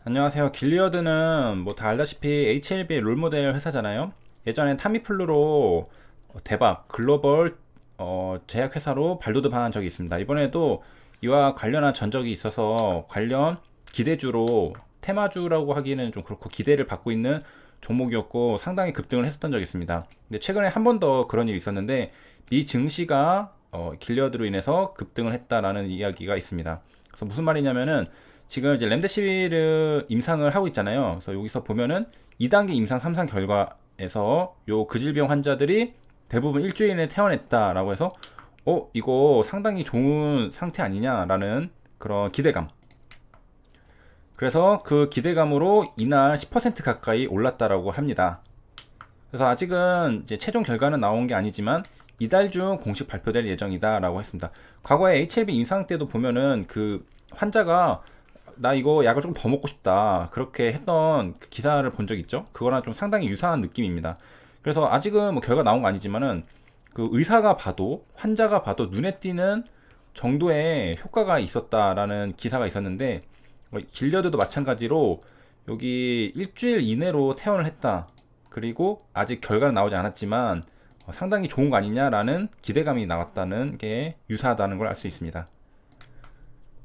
안녕하세요. 길리어드는 뭐 다 알다시피 HLB의 롤모델 회사잖아요. 예전엔 타미플루로 대박 글로벌 제약회사로 발돋움한 적이 있습니다. 이번에도 이와 관련한 전적이 있어서 관련 기대주로 테마주라고 하기에는 좀 그렇고 기대를 받고 있는 종목이었고 상당히 급등을 했었던 적이 있습니다. 근데 최근에 한 번 더 그런 일이 있었는데 미 증시가 길리어드로 인해서 급등을 했다라는 이야기가 있습니다. 그래서 무슨 말이냐면은 지금 이제 렘데시비르 임상을 하고 있잖아요. 그래서 여기서 보면은 2단계 임상 3상 결과에서 요 그질병 환자들이 대부분 일주일 내에 퇴원했다라고 해서 이거 상당히 좋은 상태 아니냐라는 그런 기대감. 그래서 그 기대감으로 이날 10% 가까이 올랐다라고 합니다. 그래서 아직은 이제 최종 결과는 나온 게 아니지만 이달 중 공식 발표될 예정이다라고 했습니다. 과거에 HLB 임상 때도 보면은 그 환자가 나 이거 약을 좀 더 먹고 싶다 그렇게 했던 그 기사를 본 적 있죠. 그거랑 좀 상당히 유사한 느낌입니다. 그래서 아직은 뭐 결과 나온 거 아니지만은 그 의사가 봐도 환자가 봐도 눈에 띄는 정도의 효과가 있었다라는 기사가 있었는데 길려드도 마찬가지로 여기 일주일 이내로 퇴원을 했다. 그리고 아직 결과는 나오지 않았지만 상당히 좋은 거 아니냐라는 기대감이 나왔다는 게 유사하다는 걸 알 수 있습니다.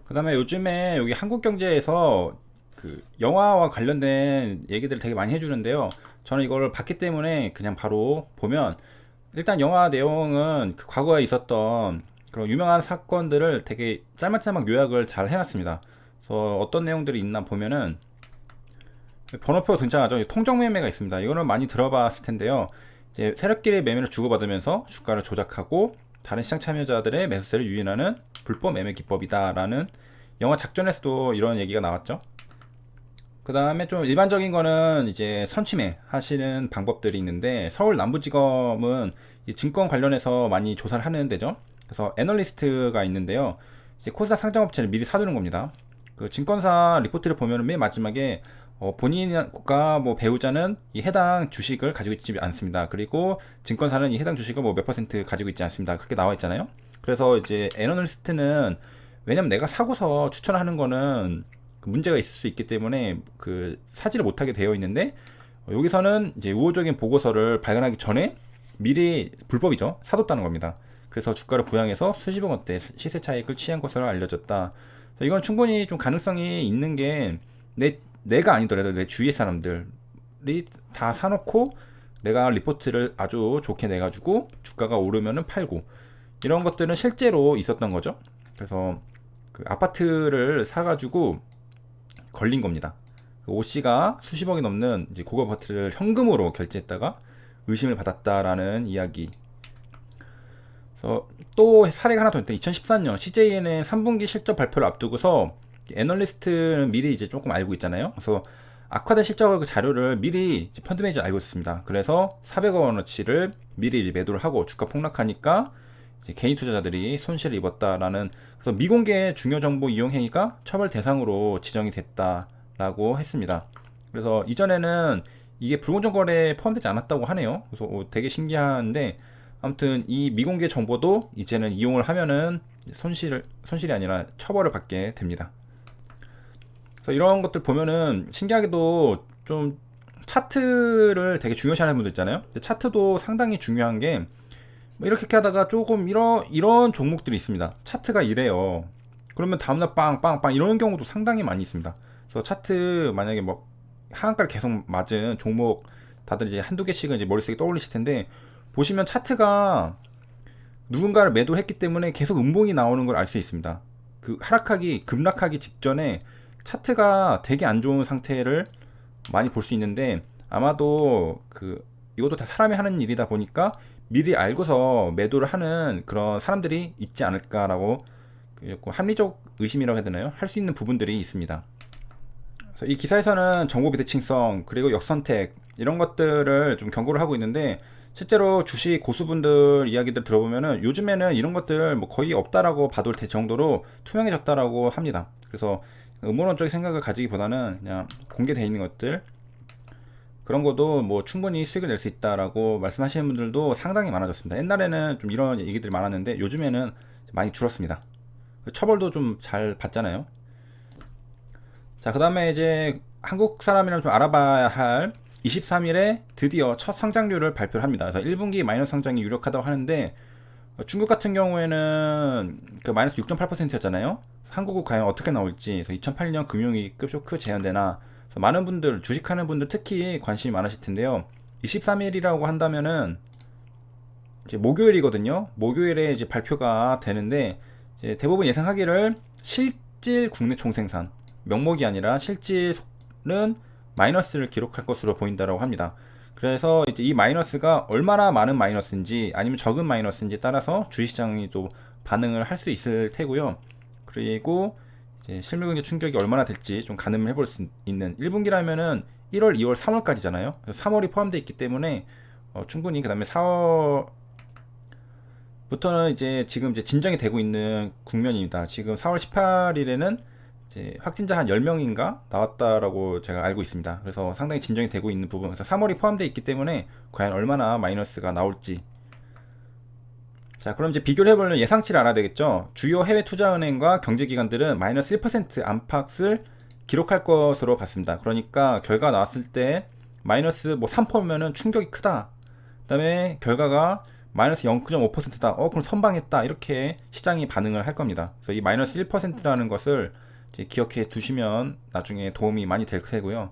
그 다음에 요즘에 여기 한국경제에서 그 영화와 관련된 얘기들을 되게 많이 해주는데요. 저는 이걸 봤기 때문에 그냥 바로 보면 일단 영화 내용은 그 과거에 있었던 그런 유명한 사건들을 되게 짤막짤막 요약을 잘 해놨습니다. 그래서 어떤 내용들이 있나 보면은 번호표 등장하죠. 통정 매매가 있습니다. 이거는 많이 들어봤을 텐데요. 이제 세력끼리 매매를 주고받으면서 주가를 조작하고 다른 시장 참여자들의 매수세를 유인하는 불법 매매 기법이다라는 영화 작전에서도 이런 얘기가 나왔죠. 그 다음에 좀 일반적인 거는 이제 선취매 하시는 방법들이 있는데 서울 남부지검은 이 증권 관련해서 많이 조사를 하는 데죠. 그래서 애널리스트가 있는데요. 이제 코스닥 상장업체를 미리 사두는 겁니다. 그 증권사 리포트를 보면 맨 마지막에 본인과 뭐 배우자는 이 해당 주식을 가지고 있지 않습니다. 그리고 증권사는 이 해당 주식을 뭐 몇 퍼센트 가지고 있지 않습니다. 그렇게 나와 있잖아요. 그래서 이제 애널리스트는 왜냐면 내가 사고서 추천하는 거는 문제가 있을 수 있기 때문에 그 사지를 못하게 되어 있는데 여기서는 이제 우호적인 보고서를 발간하기 전에 미리 불법이죠 사뒀다는 겁니다. 그래서 주가를 부양해서 수십억 원대 시세 차익을 취한 것으로 알려졌다. 이건 충분히 좀 가능성이 있는 게 내가 아니더라도 내 주위의 사람들이 다 사놓고 내가 리포트를 아주 좋게 내가지고 주가가 오르면은 팔고 이런 것들은 실제로 있었던 거죠. 그래서 그 아파트를 사가지고 걸린 겁니다. 오 씨가 수십억이 넘는 이제 고급 아파트를 현금으로 결제했다가 의심을 받았다라는 이야기. 그래서 또 사례가 하나 더 있는데 2014년 CJN의 3분기 실적 발표를 앞두고서 애널리스트는 미리 이제 조금 알고 있잖아요. 그래서 악화된 실적 자료를 미리 펀드 매니저 알고 있습니다. 그래서 400억 원어치를 미리 매도를 하고 주가 폭락하니까 개인 투자자들이 손실을 입었다라는 그래서 미공개 중요 정보 이용 행위가 처벌 대상으로 지정이 됐다라고 했습니다. 그래서 이전에는 이게 불공정 거래에 포함되지 않았다고 하네요. 그래서 되게 신기한데 아무튼 이 미공개 정보도 이제는 이용을 하면은 손실이 아니라 처벌을 받게 됩니다. 그래서 이런 것들 보면은 신기하게도 좀 차트를 되게 중요시하는 분들 있잖아요. 근데 차트도 상당히 중요한 게 이렇게 하다가 조금 이런 종목들이 있습니다. 차트가 이래요. 그러면 다음날 빵빵빵 이런 경우도 상당히 많이 있습니다. 그래서 차트 만약에 뭐 하한가를 계속 맞은 종목 다들 이제 한두 개씩은 이제 머릿속에 떠올리실 텐데 보시면 차트가 누군가를 매도했기 때문에 계속 음봉이 나오는 걸 알 수 있습니다. 그 급락하기 직전에 차트가 되게 안 좋은 상태를 많이 볼 수 있는데 아마도 이것도 다 사람이 하는 일이다 보니까 미리 알고서 매도를 하는 그런 사람들이 있지 않을까라고 합리적 의심이라고 해야 되나요? 할 수 있는 부분들이 있습니다. 그래서 이 기사에서는 정보 비대칭성 그리고 역선택 이런 것들을 좀 경고를 하고 있는데 실제로 주식 고수분들 이야기들 들어보면은 요즘에는 이런 것들 뭐 거의 없다라고 봐도 될 정도로 투명해졌다라고 합니다. 그래서 음모론적인 생각을 가지기보다는 그냥 공개되어 있는 것들 그런 것도 뭐 충분히 수익을 낼 수 있다라고 말씀하시는 분들도 상당히 많아졌습니다. 옛날에는 좀 이런 얘기들이 많았는데 요즘에는 많이 줄었습니다. 처벌도 좀 잘 받잖아요. 자, 그 다음에 이제 한국 사람이라면 좀 알아봐야 할 23일에 드디어 첫 성장률을 발표를 합니다. 그래서 1분기 마이너스 성장이 유력하다고 하는데 중국 같은 경우에는 그 마이너스 6.8%였잖아요. 한국은 과연 어떻게 나올지. 그래서 2008년 금융위기급 쇼크 재현되나. 그래서 많은 분들 주식하는 분들 특히 관심이 많으실 텐데요. 23일이라고 한다면은 이제 목요일이거든요. 목요일에 이제 발표가 되는데 이제 대부분 예상하기를 실질 국내 총생산 명목이 아니라 실질은 마이너스를 기록할 것으로 보인다라고 합니다. 그래서 이제 이 마이너스가 얼마나 많은 마이너스인지 아니면 적은 마이너스인지 따라서 주식시장이 또 반응을 할 수 있을 테고요. 그리고 이제 실물 경제 충격이 얼마나 될지 좀 가늠을 해볼 수 있는 1분기라면은 1월, 2월, 3월까지잖아요. 3월이 포함되어 있기 때문에 충분히 그 다음에 4월 부터는 이제 지금 이제 진정이 되고 있는 국면입니다. 지금 4월 18일에는 이제 확진자 한 10명인가 나왔다라고 제가 알고 있습니다. 그래서 상당히 진정이 되고 있는 부분. 그래서 3월이 포함되어 있기 때문에 과연 얼마나 마이너스가 나올지. 자, 그럼 이제 비교를 해보려면 예상치를 알아야 되겠죠. 주요 해외 투자은행과 경제기관들은 마이너스 1% 안팎을 기록할 것으로 봤습니다. 그러니까 결과 나왔을 때 마이너스 뭐 3%면은 충격이 크다. 그 다음에 결과가 마이너스 0.5%다. 그럼 선방했다. 이렇게 시장이 반응을 할 겁니다. 그래서 이 마이너스 1%라는 것을 이제 기억해 두시면 나중에 도움이 많이 될 테고요.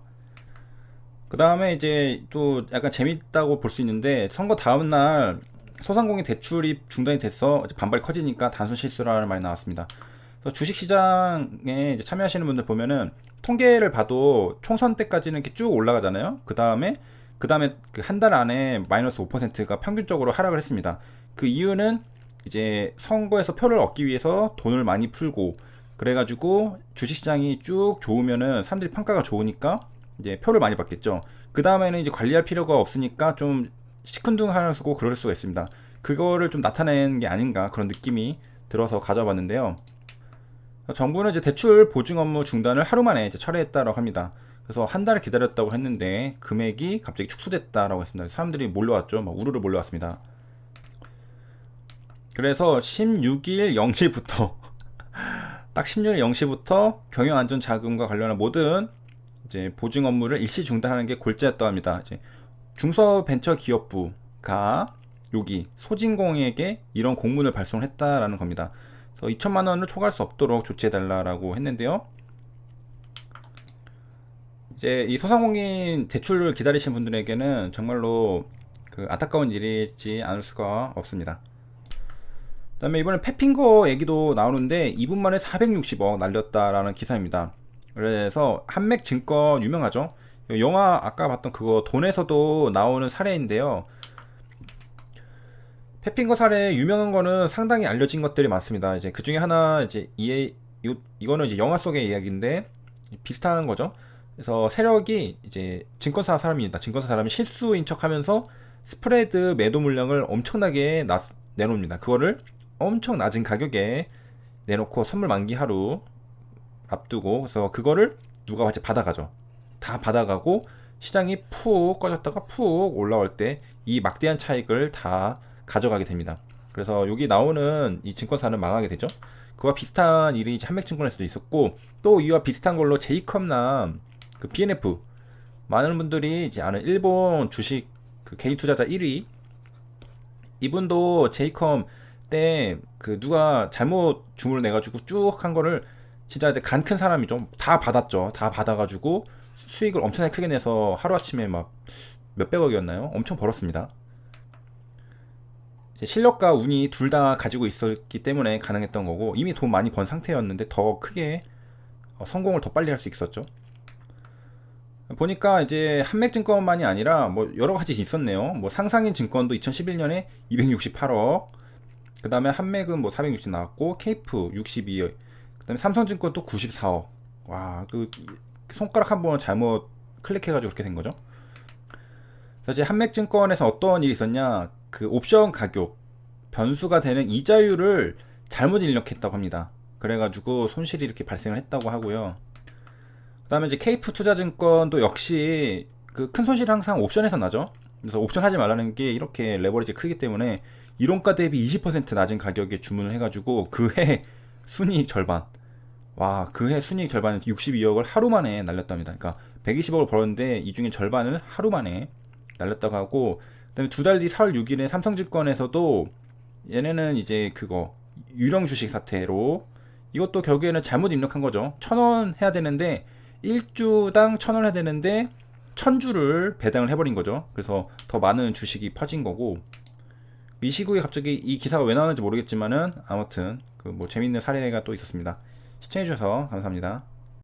그 다음에 이제 또 약간 재밌다고 볼 수 있는데 선거 다음 날 소상공인 대출이 중단이 돼서 반발이 커지니까 단순 실수라는 말이 나왔습니다. 그래서 주식시장에 이제 참여하시는 분들 보면은 통계를 봐도 총선 때까지는 이렇게 쭉 올라가잖아요. 그 다음에 그 한 달 안에 마이너스 5%가 평균적으로 하락을 했습니다. 그 이유는 이제 선거에서 표를 얻기 위해서 돈을 많이 풀고 그래가지고 주식시장이 쭉 좋으면은 사람들이 평가가 좋으니까 이제 표를 많이 받겠죠. 그 다음에는 이제 관리할 필요가 없으니까 좀 시큰둥하고 그럴 수가 있습니다. 그거를 좀 나타내는 게 아닌가 그런 느낌이 들어서 가져봤는데요. 정부는 이제 대출 보증 업무 중단을 하루 만에 이제 철회했다라고 합니다. 그래서 한 달을 기다렸다고 했는데 금액이 갑자기 축소됐다라고 했습니다. 사람들이 몰려왔죠. 막 우르르 몰려왔습니다. 그래서 16일 0시부터 딱 16일 0시부터 경영안전자금과 관련한 모든 이제 보증 업무를 일시 중단하는 게 골자였다고 합니다. 이제 중소벤처기업부가 여기 소진공에게 이런 공문을 발송했다라는 겁니다. 그래서 2천만 원을 초과할 수 없도록 조치해달라고 했는데요. 이제 이 소상공인 대출을 기다리신 분들에게는 정말로 그 안타까운 일이지 않을 수가 없습니다. 그 다음에 이번에 페핑거 얘기도 나오는데 2분 만에 460억 날렸다라는 기사입니다. 그래서 한맥증권 유명하죠. 영화 아까 봤던 그거 돈에서도 나오는 사례인데요. 페핑거 사례 유명한 거는 상당히 알려진 것들이 많습니다. 이제 그 중에 하나 이제 이거는 이제 영화 속의 이야기인데 비슷한 거죠. 그래서 세력이 이제 증권사 사람입니다. 증권사 사람이 실수인 척하면서 스프레드 매도 물량을 엄청나게 내놓습니다. 그거를 엄청 낮은 가격에 내놓고 선물 만기 하루 앞두고 그래서 그거를 누가 같이 받아가죠. 다 받아가고 시장이 푹 꺼졌다가 푹 올라올 때 이 막대한 차익을 다 가져가게 됩니다. 그래서 여기 나오는 이 증권사는 망하게 되죠. 그와 비슷한 일이 한맥증권에서도 있었고 또 이와 비슷한 걸로 제이컵남 그 BNF 많은 분들이 이제 아는 일본 주식 그 개인 투자자 1위 이분도 제이컴 때 그 누가 잘못 주문을 내가지고 쭉 한 거를 진짜 간 큰 사람이죠. 다 받았죠. 다 받아가지고 수익을 엄청나게 크게 내서 하루아침에 막 몇백억이었나요? 엄청 벌었습니다. 이제 실력과 운이 둘 다 가지고 있었기 때문에 가능했던 거고 이미 돈 많이 번 상태였는데 더 크게 성공을 더 빨리 할 수 있었죠. 보니까 이제 한맥증권만이 아니라 뭐 여러 가지 있었네요. 뭐 상상인 증권도 2011년에 268억, 그 다음에 한맥은 뭐 460 나왔고 케이프 62억, 그 다음에 삼성증권도 94억. 와, 그 손가락 한번 잘못 클릭해가지고 그렇게 된 거죠. 그래서 이제 한맥증권에서 어떤 일이 있었냐, 그 옵션 가격 변수가 되는 이자율을 잘못 입력했다고 합니다. 그래가지고 손실이 이렇게 발생을 했다고 하고요. 그 다음에 이제 케이프 투자증권도 역시 그 큰 손실이 항상 옵션에서 나죠. 그래서 옵션 하지 말라는 게 이렇게 레버리지 크기 때문에 이론가 대비 20% 낮은 가격에 주문을 해가지고 그 해 순위 절반 와, 그 해 순이익 절반은 62억을 하루 만에 날렸답니다. 그러니까 120억을 벌었는데 이 중에 절반을 하루 만에 날렸다고 하고, 그다음에 두 달 뒤 4월 6일에 삼성증권에서도 얘네는 이제 그거 유령 주식 사태로 이것도 결국에는 잘못 입력한 거죠. 1,000원 해야 되는데 1주당 1,000원 해야 되는데 1,000주를 배당을 해버린 거죠. 그래서 더 많은 주식이 퍼진 거고, 이 시국에 갑자기 이 기사가 왜 나왔는지 모르겠지만은 아무튼 그 뭐 재밌는 사례가 또 있었습니다. 시청해주셔서 감사합니다.